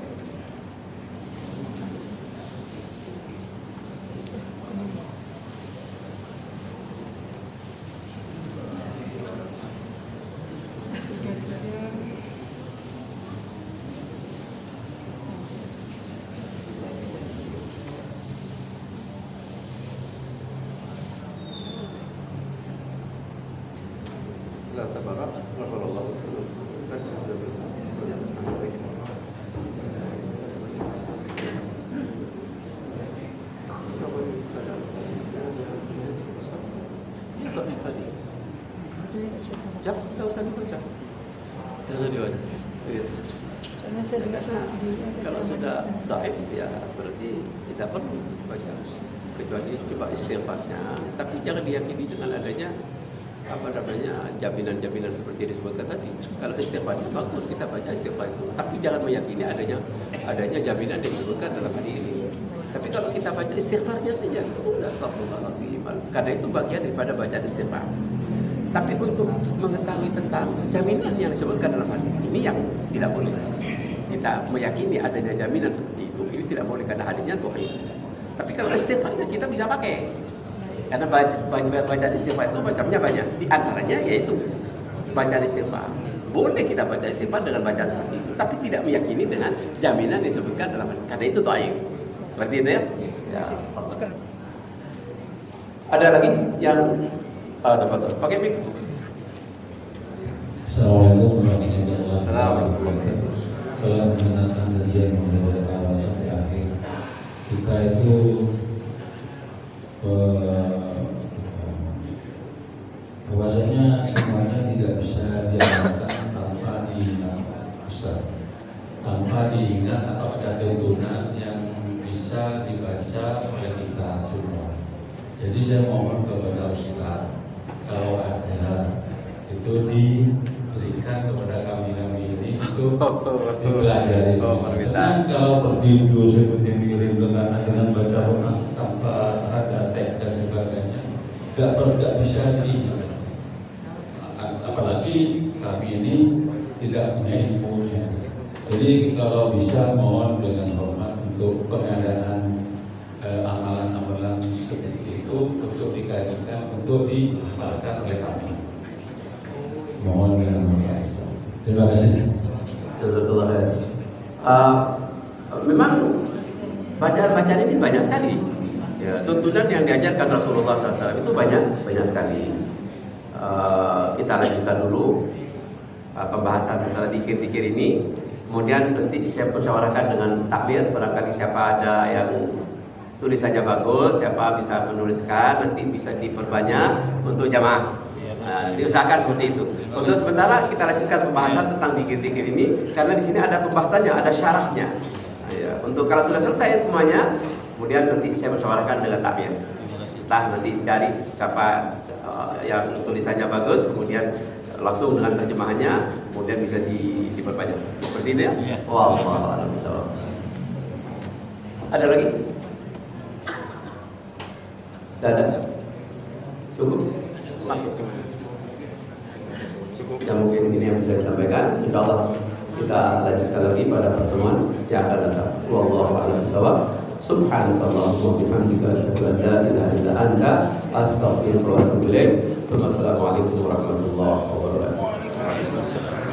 Jangan, tidak usah dibaca. Tidak usah dibaca. Iya. Soalnya saya juga di Kalau sudah dhaif ya berarti tidak perlu baca, kecuali coba istighfarnya. Tapi jangan diyakini dengan adanya jaminan-jaminan seperti disebutkan tadi. Kalau istighfarnya bagus, kita baca istighfar itu, tapi jangan meyakini adanya jaminan yang disebutkan dalam hadis ini. Tapi kalau kita baca istighfarnya saja itu sudah astagfirullahaladzim, karena itu bagian daripada bacaan istighfar. Tapi untuk mengetahui tentang jaminan yang disebutkan dalam hadis ini yang tidak boleh. Kita meyakini adanya jaminan seperti itu, ini tidak boleh karena hadisnya dhaif. Tapi kalau istighfarnya kita bisa pakai. Karena bacaan istighfar itu macamnya banyak. Di antaranya yaitu bacaan istighfar. Boleh kita baca istighfar dengan bacaan seperti itu, tapi tidak meyakini dengan jaminan disebutkan dalam hadis. Karena itu dhaif. Seperti itu ya. Ya. Ada lagi yang tafadhol. Pakai mic. Assalamualaikum warahmatullahi wabarakatuh. Assalamualaikum. Kalau mengenalkan kajian dari awal sampai akhir, kita itu bahwasanya semuanya tidak bisa dilakukan tanpa diingat Ustaz, tanpa diingat atau ada tuntunan yang bisa dibaca oleh kita semua. Jadi saya mohon kepada Ustaz, kalau ada itu diberikan kepada kami ini untuk dipelajari. Karena kalau berdiri seperti mirip dengan baca Quran tanpa ada teks dan sebagainya, tidak bisa diingat. Apalagi kami ini tidak punya ilmunya. Jadi kalau bisa mohon dengan hormat untuk pengadaan amalan-amalan seperti itu untuk dikajikan, untuk dihafalkan oleh kami. Mohon dengan hormat. Terima kasih. Jazakallah khair. Memang bacaan-bacaan ini banyak sekali. Ya, tuntunan yang diajarkan Rasulullah SAW itu banyak sekali. Kita lanjutkan dulu pembahasan masalah dikir-dikir ini. Kemudian nanti saya musyawarahkan dengan takmir, barangkali siapa ada yang tulisannya bagus, siapa bisa menuliskan, nanti bisa diperbanyak untuk jamaah. Diusahakan seperti itu. Untuk sementara kita lanjutkan pembahasan tentang dikir-dikir ini, karena di sini ada pembahasannya, ada syarahnya. Ya, untuk kalau sudah selesai semuanya, kemudian nanti saya musyawarahkan dengan takmir. Entah nanti cari siapa yang tulisannya bagus, kemudian langsung dengan terjemahannya, kemudian bisa diperbanyak. Seperti itu ya? Wallahu a'lam bishawab. Ada lagi? Tidak ada? Cukup? Masuk. Ya mungkin ini yang bisa disampaikan. Insyaallah kita lanjutkan lagi pada pertemuan yang akan datang. Wallahu a'lam bishawab. Subhanallahumma wa bihamdika asyhadu an la ilaha illa anta astaghfiruka wa atubu ilaik. Wassalamualaikum warahmatullahi wabarakatuh.